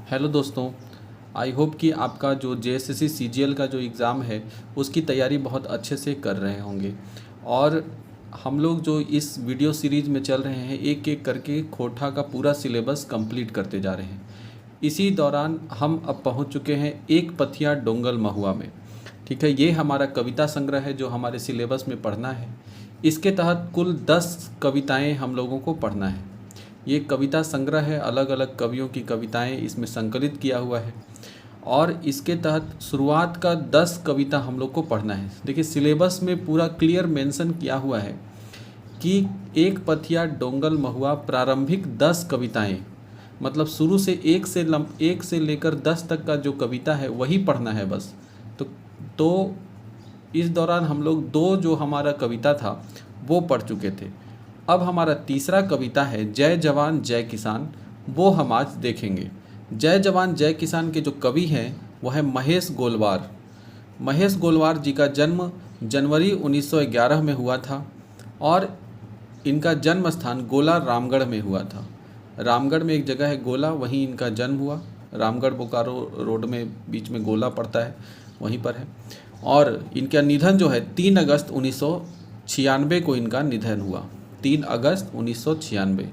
Hello दोस्तों। I hope कि आपका जो जेएसएससी सीजीएल का जो एग्ज़ाम है उसकी तैयारी बहुत अच्छे से कर रहे होंगे। और हम लोग जो इस वीडियो सीरीज़ में चल रहे हैं, एक एक करके खोटा का पूरा सिलेबस कंप्लीट करते जा रहे हैं। इसी दौरान हम अब पहुंच चुके हैं एक पथिया डोंगल महुआ में। ठीक है, ये हमारा कविता संग्रह है जो हमारे सिलेबस में पढ़ना है। इसके तहत कुल 10 कविताएं हम लोगों को पढ़ना है। ये कविता संग्रह है, अलग अलग कवियों की कविताएं इसमें संकलित किया हुआ है। और इसके तहत शुरुआत का 10 कविता हम लोग को पढ़ना है। देखिए, सिलेबस में पूरा क्लियर मेंशन किया हुआ है कि एक पथिया डोंगल महुआ प्रारंभिक 10 कविताएं, मतलब शुरू से एक से लेकर 10 तक का जो कविता है वही पढ़ना है बस। तो इस दौरान हम लोग दो जो हमारा कविता था वो पढ़ चुके थे। अब हमारा तीसरा कविता है जय जवान जय किसान, वो हम आज देखेंगे। जय जवान जय किसान के जो कवि हैं वो है महेश गोलवार। महेश गोलवार जी का जन्म जनवरी 1911 में हुआ था और इनका जन्म स्थान गोला रामगढ़ में हुआ था। रामगढ़ में एक जगह है गोला, वहीं इनका जन्म हुआ। रामगढ़ बोकारो रोड में बीच में गोला पड़ता है, वहीं पर है। और इनका निधन जो है 3 अगस्त 1996 को इनका निधन हुआ। 3 अगस्त 1996।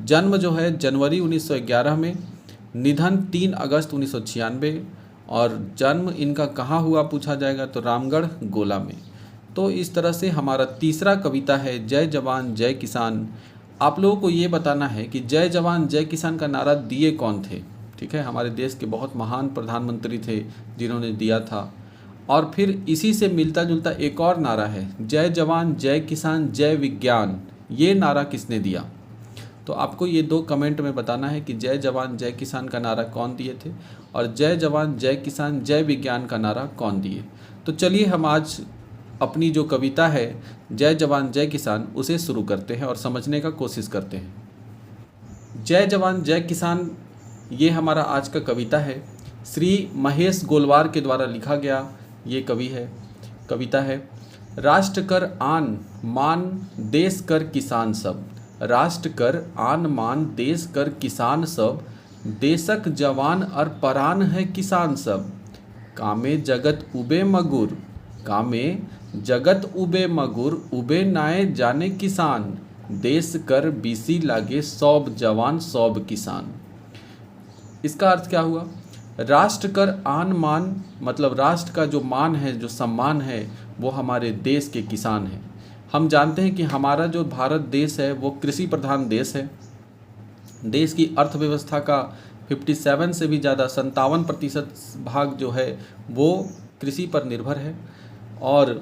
जन्म जो है जनवरी 1911 में, निधन 3 अगस्त 1996। और जन्म इनका कहाँ हुआ पूछा जाएगा तो रामगढ़ गोला में। तो इस तरह से हमारा तीसरा कविता है जय जवान जय किसान। आप लोगों को ये बताना है कि जय जवान जय किसान का नारा दिए कौन थे। ठीक है, हमारे देश के बहुत महान प्रधानमंत्री थे जिन्होंने दिया था। और फिर इसी से मिलता जुलता एक और नारा है, जय जवान जय किसान जय विज्ञान। ये नारा किसने दिया? तो आपको ये 2 कमेंट में बताना है कि जय जवान जय किसान का नारा कौन दिए थे और जय जवान जय किसान जय विज्ञान का नारा कौन दिए। तो चलिए हम आज अपनी जो कविता है जय जवान जय किसान उसे शुरू करते हैं और समझने का कोशिश करते हैं। जय जवान जय किसान ये हमारा आज का कविता है। श्री महेश गोलवार के द्वारा लिखा गया ये कविता है। राष्ट्र कर आन मान देश कर किसान सब, राष्ट्र कर आन मान देश कर किसान सब, देशक जवान और परान है किसान सब। कामे जगत उबे मगुर, कामे जगत उबे मगुर, उबे नाए जाने किसान, देश कर बीसी लागे सौब जवान सौब किसान। इसका अर्थ क्या हुआ? राष्ट्र कर आन मान, मतलब राष्ट्र का जो मान है, जो सम्मान है, वो हमारे देश के किसान हैं। हम जानते हैं कि हमारा जो भारत देश है वो कृषि प्रधान देश है। देश की अर्थव्यवस्था का 57 से भी ज़्यादा 57% भाग जो है वो कृषि पर निर्भर है। और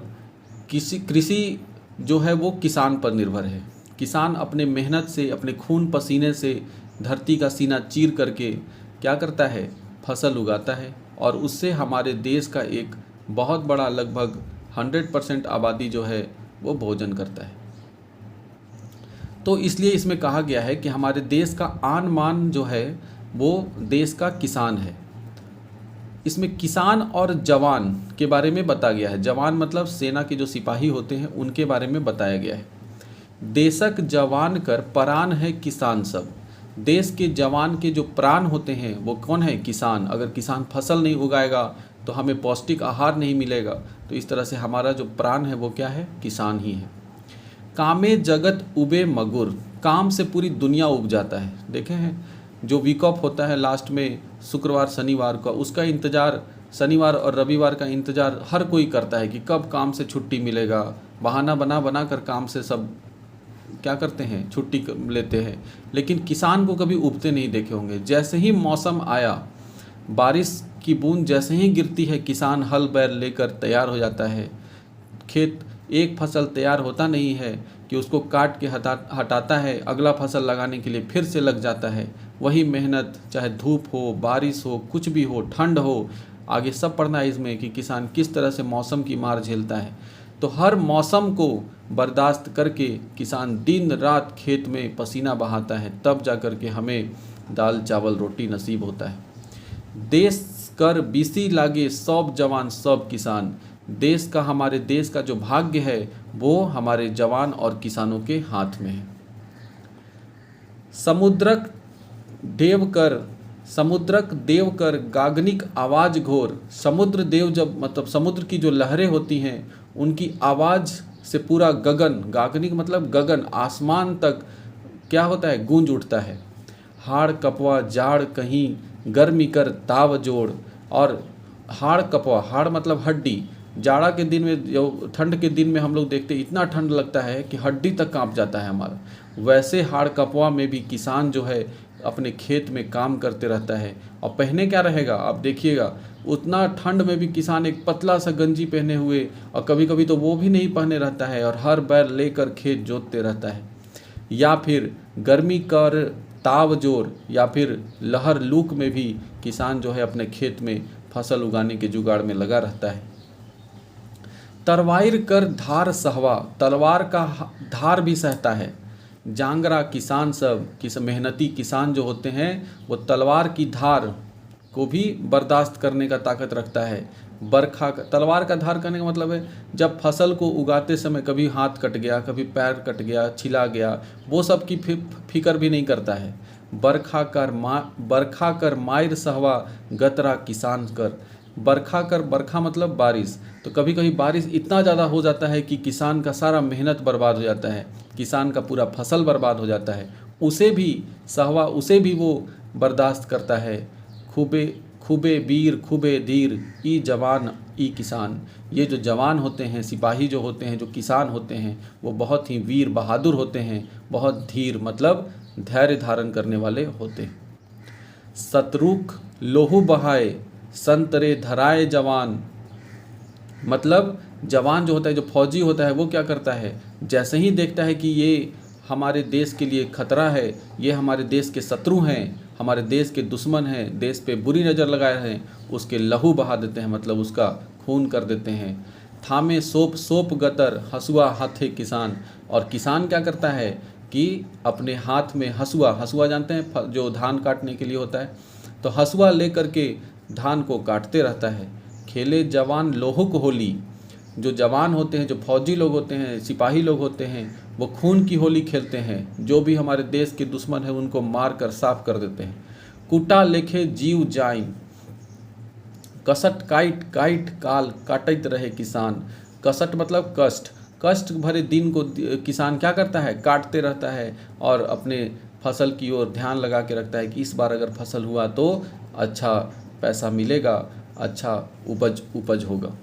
कृषि जो है वो किसान पर निर्भर है। किसान अपने मेहनत से, अपने खून पसीने से धरती का सीना चीर करके क्या करता है? फसल उगाता है और उससे हमारे देश का एक बहुत बड़ा लगभग 100% आबादी जो है वो भोजन करता है। तो इसलिए इसमें कहा गया है कि हमारे देश का आन मान जो है वो देश का किसान है। इसमें किसान और जवान के बारे में बताया गया है। जवान मतलब सेना के जो सिपाही होते हैं उनके बारे में बताया गया है। देशक जवान कर परान है किसान सब, देश के जवान के जो प्राण होते हैं वो कौन है? किसान। अगर किसान फसल नहीं उगाएगा तो हमें पौष्टिक आहार नहीं मिलेगा। तो इस तरह से हमारा जो प्राण है वो क्या है? किसान ही है। कामे जगत उबे मगुर, काम से पूरी दुनिया उब जाता है। देखे हैं जो वीक ऑफ होता है लास्ट में शुक्रवार शनिवार का, उसका इंतज़ार, शनिवार और रविवार का इंतज़ार हर कोई करता है कि कब काम से छुट्टी मिलेगा। बहाना बना बना कर काम से सब क्या करते हैं? छुट्टी लेते हैं। लेकिन किसान को कभी उबते नहीं देखे होंगे। जैसे ही मौसम आया, बारिश की बूंद जैसे ही गिरती है, किसान हल बैल लेकर तैयार हो जाता है। खेत एक फसल तैयार होता नहीं है कि उसको काट के हटाता है, अगला फसल लगाने के लिए फिर से लग जाता है। वही मेहनत, चाहे धूप हो, बारिश हो, कुछ भी हो, ठंड हो, आगे सब पढ़ना है इसमें कि किसान किस तरह से मौसम की मार झेलता है। तो हर मौसम को बर्दाश्त करके किसान दिन रात खेत में पसीना बहाता है, तब जा कर के हमें दाल चावल रोटी नसीब होता है। देश कर बीसी लागे सौब जवान सौब किसान, देश का, हमारे देश का जो भाग्य है वो हमारे जवान और किसानों के हाथ में है। समुद्रक ढेव कर समुद्रक देव कर गागनिक आवाज घोर। समुद्र देव जब मतलब समुद्र की जो लहरें होती हैं उनकी आवाज़ से पूरा गगन, गागनिक मतलब गगन, आसमान तक क्या होता है, गूंज उठता है। हाड़ कपवा जाड़ कहीं गर्मी कर ताव जोड़। और हाड़ कपवा, हाड़ मतलब हड्डी, जाड़ा के दिन में जो ठंड के दिन में हम लोग देखते इतना ठंड लगता है कि हड्डी तक कांप जाता है हमारा। वैसे हाड़ कपवा में भी किसान जो है अपने खेत में काम करते रहता है। और पहने क्या रहेगा आप देखिएगा, उतना ठंड में भी किसान एक पतला सा गंजी पहने हुए, और कभी कभी तो वो भी नहीं पहने रहता है, और हर बैल लेकर खेत जोतते रहता है। या फिर गर्मी कर ताव जोर, या फिर लहर लूक में भी किसान जो है अपने खेत में फसल उगाने के जुगाड़ में लगा रहता है। तरवाइर कर धार सहवा, तलवार का धार भी सहता है। जांगरा किसान सब मेहनती किसान जो होते हैं वो तलवार की धार को भी बर्दाश्त करने का ताकत रखता है। बरखा का, तलवार का धार करने का मतलब है जब फसल को उगाते समय कभी हाथ कट गया, कभी पैर कट गया, छिला गया, वो सब की फिक्र भी नहीं करता है। बरखा कर मायर सहवा गतरा किसान कर। बरखा मतलब बारिश, तो कभी कभी बारिश इतना ज़्यादा हो जाता है कि किसान का सारा मेहनत बर्बाद हो जाता है, किसान का पूरा फसल बर्बाद हो जाता है। उसे भी वो बर्दाश्त करता है। खूबे वीर खूबे धीर ई जवान ई किसान। ये जो जवान होते हैं, सिपाही जो होते हैं, जो किसान होते हैं, वो बहुत ही वीर बहादुर होते हैं, बहुत धीर मतलब धैर्य धारण करने वाले होते हैं। शत्रुक लोहू बहाए संतरे धराए जवान, मतलब जवान जो होता है, जो फौजी होता है, वो क्या करता है, जैसे ही देखता है कि ये हमारे देश के लिए खतरा है, ये हमारे देश के शत्रु हैं, हमारे देश के दुश्मन हैं, देश पे बुरी नज़र लगाए हैं, उसके लहू बहा देते हैं, मतलब उसका खून कर देते हैं। थामे सोप गतर हसुआ हाथे किसान। और किसान क्या करता है कि अपने हाथ में हसुआ जानते हैं जो धान काटने के लिए होता है, तो हसुआ लेकर के धान को काटते रहता है। खेले जवान लोहुक होली। जो जवान होते हैं, जो फौजी लोग होते हैं, सिपाही लोग होते हैं, वो खून की होली खेलते हैं। जो भी हमारे देश के दुश्मन है उनको मार कर साफ कर देते हैं। कुटा लेखे जीव जाइन, कसट काइट काल काटत रहे किसान। कसट मतलब कष्ट भरे दिन को किसान क्या करता है, काटते रहता है, और अपने फसल की ओर ध्यान लगा के रखता है कि इस बार अगर फसल हुआ तो अच्छा पैसा मिलेगा, अच्छा उपज होगा।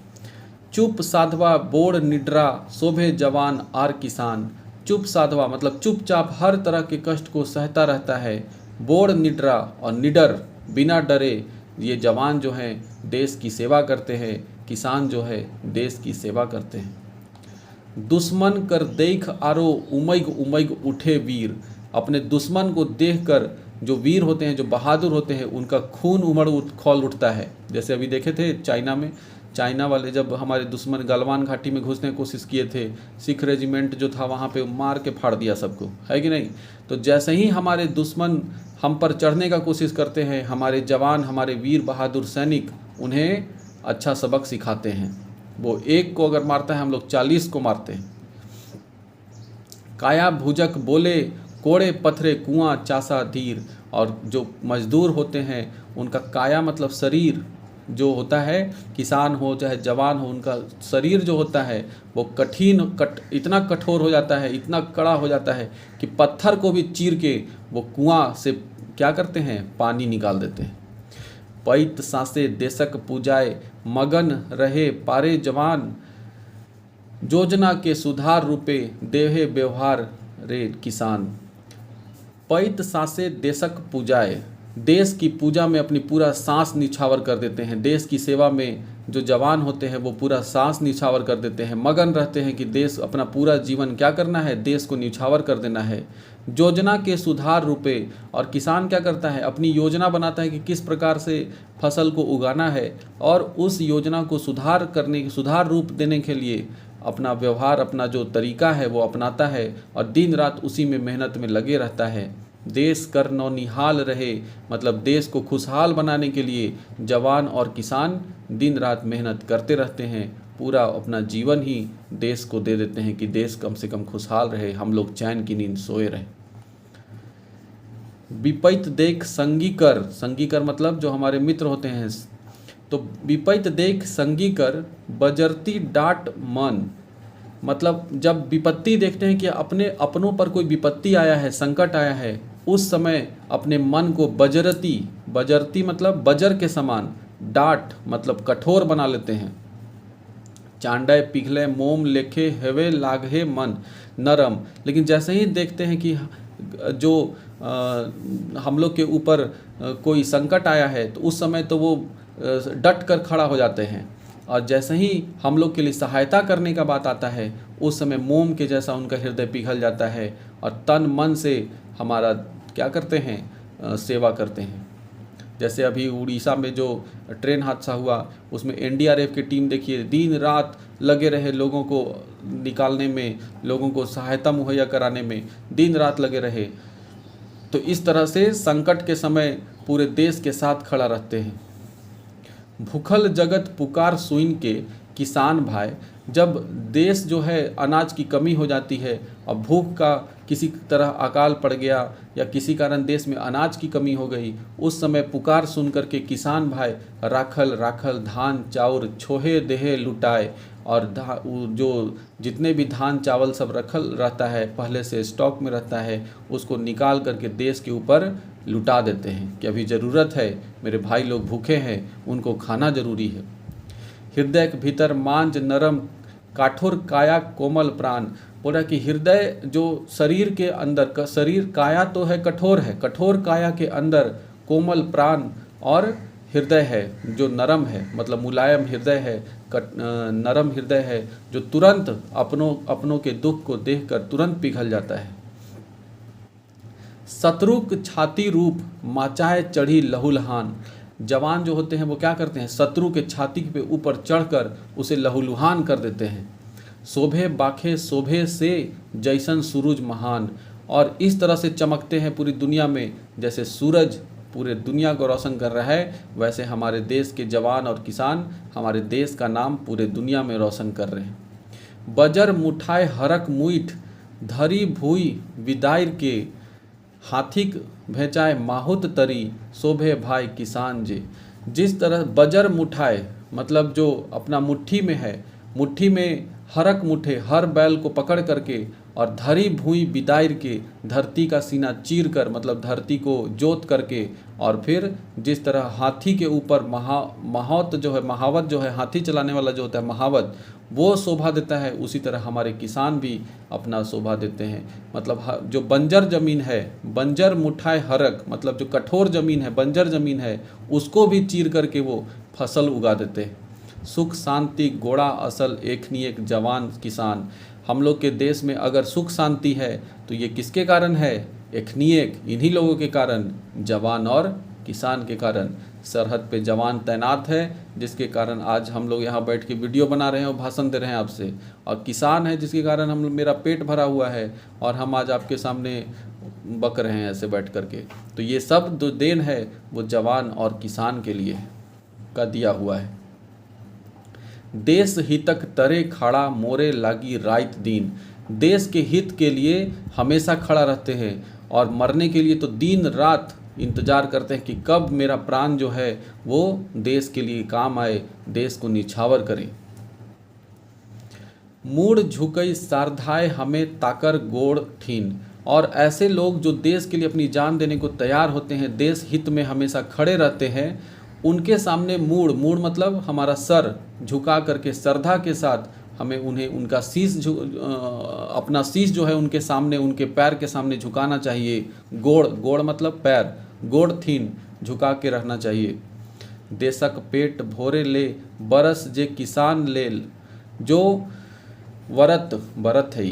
चुप साधवा बोड़ निडरा शोभे जवान आर किसान। चुप साधवा मतलब चुपचाप हर तरह के कष्ट को सहता रहता है। बोड़ निडरा और निडर बिना डरे ये जवान जो हैं देश की सेवा करते हैं, किसान जो है देश की सेवा करते हैं। दुश्मन कर देख आरो उमैग उठे वीर। अपने दुश्मन को देखकर जो वीर होते हैं, जो बहादुर होते हैं, उनका खून खौल उठता है। जैसे अभी देखे थे चाइना में, चाइना वाले जब हमारे दुश्मन गलवान घाटी में घुसने की कोशिश किए थे, सिख रेजिमेंट जो था वहाँ पे मार के फाड़ दिया सबको, है कि नहीं। तो जैसे ही हमारे दुश्मन हम पर चढ़ने का कोशिश करते हैं, हमारे जवान, हमारे वीर बहादुर सैनिक उन्हें अच्छा सबक सिखाते हैं। वो एक को अगर मारता है, हम लोग 40 को मारते हैं। काया भुजक बोले कोड़े पत्थरे कुआं चासा धीर। और जो मजदूर होते हैं उनका काया मतलब शरीर जो होता है, किसान हो चाहे जवान हो, उनका शरीर जो होता है वो इतना कठोर हो जाता है, इतना कड़ा हो जाता है कि पत्थर को भी चीर के वो कुआं से क्या करते हैं, पानी निकाल देते हैं। पैत सांसे देशक पूजाए मगन रहे पारे जवान। योजना के सुधार रूपे देहे व्यवहार रे किसान। पैत सांसे देशक पूजाए, देश की पूजा में अपनी पूरा सांस निछावर कर देते हैं। देश की सेवा में जो जवान होते हैं वो पूरा सांस निछावर कर देते हैं, मगन रहते हैं कि देश अपना पूरा जीवन क्या करना है, देश को निछावर कर देना है। योजना के सुधार रूपे, और किसान क्या करता है, अपनी योजना बनाता है कि किस प्रकार से फसल को उगाना है, और उस योजना को सुधार रूप देने के लिए अपना व्यवहार, अपना जो तरीका है वो अपनाता है, और दिन रात उसी में मेहनत में लगे रहता है। देश कर नौनिहाल रहे, मतलब देश को खुशहाल बनाने के लिए जवान और किसान दिन रात मेहनत करते रहते हैं, पूरा अपना जीवन ही देश को दे देते हैं कि देश कम से कम खुशहाल रहे, हम लोग चैन की नींद सोए रहें। विपैत देख संगी कर, संगी कर मतलब जो हमारे मित्र होते हैं, तो विपैत देख संगी कर बजरती डांट मन, मतलब जब विपत्ति देखते हैं कि अपने अपनों पर कोई विपत्ति आया है, संकट आया है, उस समय अपने मन को बजरती, बजरती मतलब बजर के समान, डांट मतलब कठोर बना लेते हैं। चांडय पिघले मोम लेखे हेवे लागहे मन नरम, लेकिन जैसे ही देखते हैं कि जो हम लोग के ऊपर कोई संकट आया है तो उस समय तो वो डट कर खड़ा हो जाते हैं, और जैसे ही हम लोग के लिए सहायता करने का बात आता है उस समय मोम के जैसा उनका हृदय पिघल जाता है और तन मन से हमारा क्या करते हैं, सेवा करते हैं। जैसे अभी उड़ीसा में जो ट्रेन हादसा हुआ उसमें एनडीआरएफ की टीम देखिए दिन रात लगे रहे लोगों को निकालने में, लोगों को सहायता मुहैया कराने में दिन रात लगे रहे। तो इस तरह से संकट के समय पूरे देश के साथ खड़ा रहते हैं। भूखल जगत पुकार सुन के किसान भाई, जब देश जो है अनाज की कमी हो जाती है और भूख का किसी तरह अकाल पड़ गया या किसी कारण देश में अनाज की कमी हो गई, उस समय पुकार सुन कर के किसान भाई राखल राखल धान चाउर छोहे देहे लुटाए, और जो जितने भी धान चावल सब रखल रहता है पहले से स्टॉक में रहता है उसको निकाल करके देश के ऊपर लुटा देते हैं कि अभी ज़रूरत है, मेरे भाई लोग भूखे हैं, उनको खाना जरूरी है। हृदय के भीतर मांझ नरम काठोर काया कोमल प्राण, बोला कि हृदय जो शरीर के अंदर का, शरीर काया तो है, कठोर काया के अंदर कोमल प्राण और हृदय है जो नरम है, मतलब मुलायम हृदय है, नरम हृदय है जो तुरंत अपनों के दुख को देखकर तुरंत पिघल जाता है। शत्रुक छाती रूप माचाए चढ़ी लहूलुहान, जवान जो होते हैं वो क्या करते हैं, शत्रु के छाती पे ऊपर चढ़कर उसे लहूलुहान कर देते हैं। शोभे बाखे शोभे से जैसन सूरज महान, और इस तरह से चमकते हैं पूरी दुनिया में जैसे सूरज पूरे दुनिया को रोशन कर रहा है, वैसे हमारे देश के जवान और किसान हमारे देश का नाम पूरे दुनिया में रोशन कर रहे हैं। बजर मुठाए हरक मुइठ धरी भूई विदायर के, हाथिक भेचाए माहुत तरी शोभे भाई किसान जे, जिस तरह बजर मुठाए मतलब जो अपना मुट्ठी में है, मुट्ठी में हरक मुठे हर बैल को पकड़ करके, और धरी भूई बिदायर के धरती का सीना चीर कर मतलब धरती को जोत करके, और फिर जिस तरह हाथी के ऊपर महावत जो है, महावत जो है हाथी चलाने वाला जो होता है महावत, वो शोभा देता है, उसी तरह हमारे किसान भी अपना शोभा देते हैं। मतलब जो बंजर ज़मीन है, बंजर मुठाए हरक मतलब जो कठोर ज़मीन है, बंजर ज़मीन है, उसको भी चीर करके वो फसल उगा देते हैं। सुख शांति गोड़ा असल एकनी एक जवान किसान, हम लोग के देश में अगर सुख शांति है तो ये किसके कारण है, एकनिएक इन्हीं लोगों के कारण, जवान और किसान के कारण। सरहद पे जवान तैनात है जिसके कारण आज हम लोग यहाँ बैठ के वीडियो बना रहे हैं और भाषण दे रहे हैं आपसे, और किसान है जिसके कारण हम मेरा पेट भरा हुआ है और हम आज आपके सामने बक रहे हैं ऐसे बैठ करके। तो ये सब जो देन है वो जवान और किसान के लिए का दिया हुआ है। देश हितक तरे खड़ा मोरे लागी रात दिन, देश के हित के लिए हमेशा खड़ा रहते हैं और मरने के लिए तो दिन रात इंतज़ार करते हैं कि कब मेरा प्राण जो है वो देश के लिए काम आए, देश को निछावर करे। मूड झुकई सारधाय हमें ताकर गोड़ ठीन, और ऐसे लोग जो देश के लिए अपनी जान देने को तैयार होते हैं, देश हित में हमेशा खड़े रहते हैं, उनके सामने मूड मतलब हमारा सर झुका करके श्रद्धा के साथ हमें उन्हें उनका शीश अपना शीश जो है उनके सामने, उनके पैर के सामने झुकाना चाहिए। गोड़ मतलब पैर, गोड़ थीन झुका के रहना चाहिए। देशक पेट भोरे ले बरस जे किसान लेल, जो वरत है,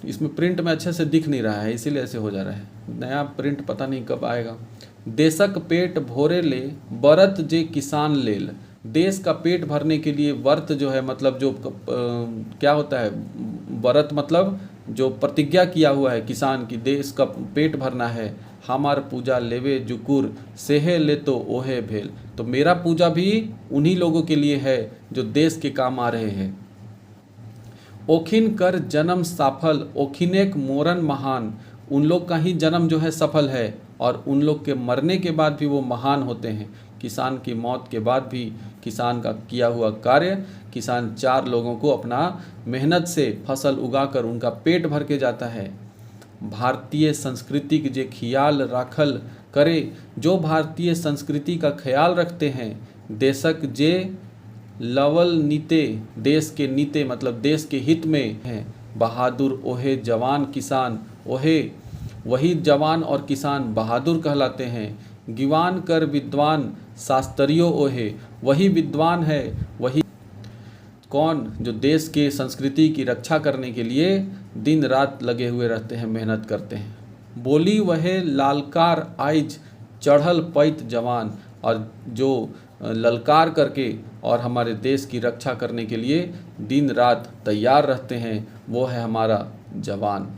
इसमें प्रिंट में अच्छे से दिख नहीं रहा है इसीलिए ऐसे हो जा रहा है, नया प्रिंट पता नहीं कब आएगा। देशक पेट भोरे ले बरत जे किसान लेल, देश का पेट भरने के लिए व्रत जो है मतलब जो क्या होता है, व्रत मतलब जो प्रतिज्ञा किया हुआ है किसान की, देश का पेट भरना है। हमार पूजा लेवे जुकुर सेहे ले तो ओहे भेल, तो मेरा पूजा भी उन्हीं लोगों के लिए है जो देश के काम आ रहे हैं। ओखिन कर जन्म सफल ओखिनेक मोरन महान, उन लोग का ही जन्म जो है सफल है और उन लोग के मरने के बाद भी वो महान होते हैं। किसान की मौत के बाद भी किसान का किया हुआ कार्य, किसान 4 लोगों को अपना मेहनत से फसल उगाकर उनका पेट भर के जाता है। भारतीय संस्कृति के जे ख्याल राखल करे, जो भारतीय संस्कृति का ख्याल रखते हैं, देशक जे लवल नीते, देश के नीते मतलब देश के हित में हैं। बहादुर ओहे जवान किसान, ओहे वही जवान और किसान बहादुर कहलाते हैं। गिवान कर विद्वान शास्त्रियो ओहे, वही विद्वान है, वही कौन जो देश के संस्कृति की रक्षा करने के लिए दिन रात लगे हुए रहते हैं, मेहनत करते हैं। बोली वहे लालकार आइज चढ़ल पैत जवान, और जो ललकार करके और हमारे देश की रक्षा करने के लिए दिन रात तैयार रहते हैं, वो है हमारा जवान।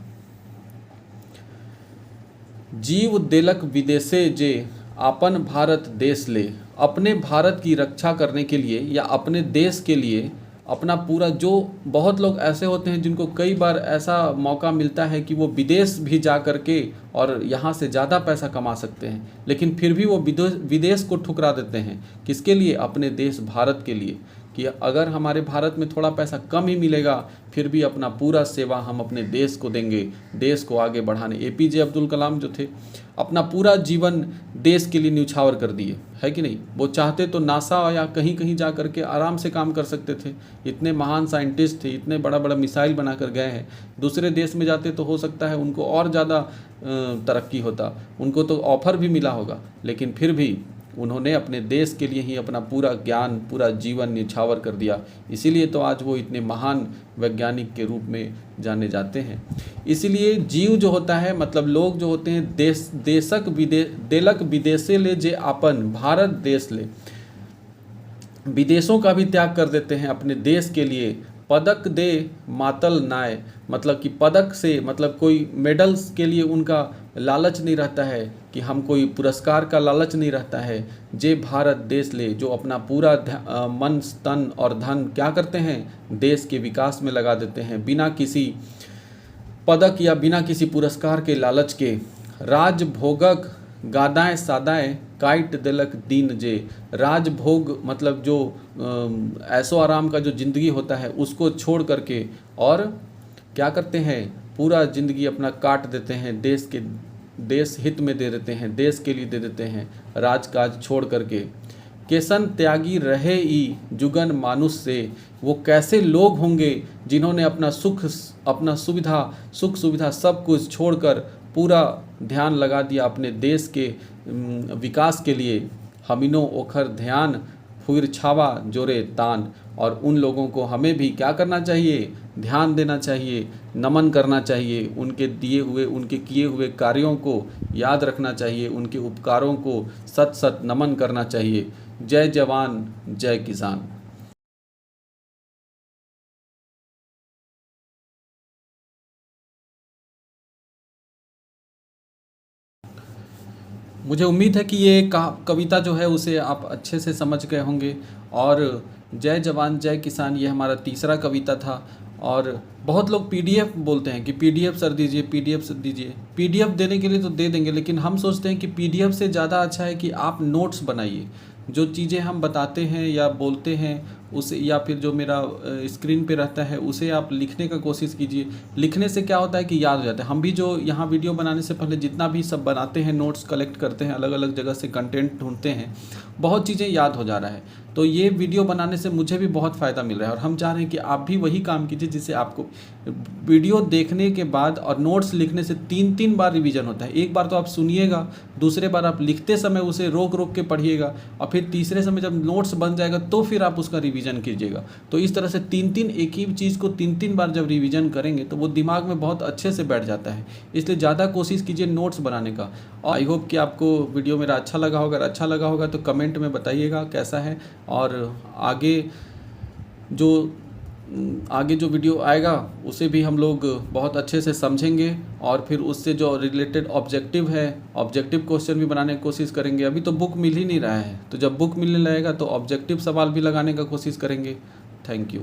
जीव देलक विदेशे जे अपन भारत देश ले, अपने भारत की रक्षा करने के लिए या अपने देश के लिए अपना पूरा, जो बहुत लोग ऐसे होते हैं जिनको कई बार ऐसा मौका मिलता है कि वो विदेश भी जा कर के और यहाँ से ज़्यादा पैसा कमा सकते हैं, लेकिन फिर भी वो विदेश को ठुकरा देते हैं। किसके लिए? अपने देश भारत के लिए, कि अगर हमारे भारत में थोड़ा पैसा कम ही मिलेगा फिर भी अपना पूरा सेवा हम अपने देश को देंगे, देश को आगे बढ़ाने। एपीजे अब्दुल कलाम जो थे अपना पूरा जीवन देश के लिए न्यौछावर कर दिए, है कि नहीं? वो चाहते तो नासा या कहीं कहीं जा कर के आराम से काम कर सकते थे। इतने महान साइंटिस्ट थे, इतने बड़ा बड़ा मिसाइल बना कर गए हैं। दूसरे देश में जाते तो हो सकता है उनको और ज़्यादा तरक्की होता, उनको तो ऑफर भी मिला होगा, लेकिन फिर भी उन्होंने अपने देश के लिए ही अपना पूरा ज्ञान, पूरा जीवन न्यौछावर कर दिया। इसीलिए तो आज वो इतने महान वैज्ञानिक के रूप में जाने जाते हैं। इसीलिए जीव जो होता है, मतलब लोग जो होते हैं, देशक देलक विदेशे ले जे आपन भारत देश ले, विदेशों का भी त्याग कर देते हैं अपने देश के लिए। पदक दे मातल नाय, मतलब कि पदक से मतलब कोई मेडल्स के लिए उनका लालच नहीं रहता है, कि हम कोई पुरस्कार का लालच नहीं रहता है। जे भारत देश ले, जो अपना पूरा मन तन और धन क्या करते हैं? देश के विकास में लगा देते हैं, बिना किसी पदक या बिना किसी पुरस्कार के लालच के। राजभोगक गादाएँ सादाएँ काट देलक दीन जे, राजभोग मतलब जो ऐशो आराम का जो ज़िंदगी होता है उसको छोड़ करके और क्या करते हैं? पूरा ज़िंदगी अपना काट देते हैं, देश हित में दे देते हैं, देश के लिए दे देते हैं, राजकाज छोड़ करके। केसन त्यागी रहे ई जुगन मानुष से, वो कैसे लोग होंगे जिन्होंने अपना सुख सुविधा सब कुछ छोड़कर पूरा ध्यान लगा दिया अपने देश के विकास के लिए। हमिनो ओखर ध्यान फुर छावा जोरे तान, और उन लोगों को हमें भी क्या करना चाहिए? ध्यान देना चाहिए, नमन करना चाहिए, उनके दिए हुए, उनके किए हुए कार्यों को याद रखना चाहिए, उनके उपकारों को सत सत नमन करना चाहिए। जय जवान जय किसान। मुझे उम्मीद है कि ये कविता जो है उसे आप अच्छे से समझ गए होंगे। और जय जवान जय किसान ये हमारा तीसरा कविता था। और बहुत लोग पीडीएफ बोलते हैं कि पीडीएफ सर दीजिए, पीडीएफ सर दीजिए। पीडीएफ देने के लिए तो दे देंगे, लेकिन हम सोचते हैं कि पीडीएफ से ज़्यादा अच्छा है कि आप नोट्स बनाइए। जो चीज़ें हम बताते हैं या बोलते हैं उसे, या फिर जो मेरा स्क्रीन पे रहता है उसे आप लिखने का कोशिश कीजिए। लिखने से क्या होता है कि याद हो जाता है। हम भी जो यहाँ वीडियो बनाने से पहले जितना भी सब बनाते हैं, नोट्स कलेक्ट करते हैं, अलग अलग जगह से कंटेंट ढूंढते हैं, बहुत चीज़ें याद हो जा रहा है। तो ये वीडियो बनाने से मुझे भी बहुत फ़ायदा मिल रहा है, और हम चाह रहे हैं कि आप भी वही काम कीजिए जिससे आपको वीडियो देखने के बाद और नोट्स लिखने से 3 बार रिवीजन होता है। एक बार तो आप सुनिएगा, दूसरे बार आप लिखते समय उसे रोक रोक के पढ़िएगा, और फिर तीसरे समय जब नोट्स बन जाएगा तो फिर आप उसका रिवीजन कीजिएगा। तो इस तरह से 3 एक ही चीज़ को 3 बार जब रिवीजन करेंगे तो वो दिमाग में बहुत अच्छे से बैठ जाता है। इसलिए ज़्यादा कोशिश कीजिए नोट्स बनाने का। और आई होप कि आपको वीडियो मेरा अच्छा लगा होगा। अगर अच्छा लगा होगा तो कमेंट में बताइएगा कैसा है, और आगे जो वीडियो आएगा उसे भी हम लोग बहुत अच्छे से समझेंगे, और फिर उससे जो रिलेटेड ऑब्जेक्टिव है, ऑब्जेक्टिव क्वेश्चन भी बनाने की कोशिश करेंगे। अभी तो बुक मिल ही नहीं रहा है, तो जब बुक मिलने लगेगा तो ऑब्जेक्टिव सवाल भी लगाने का कोशिश करेंगे। Thank you.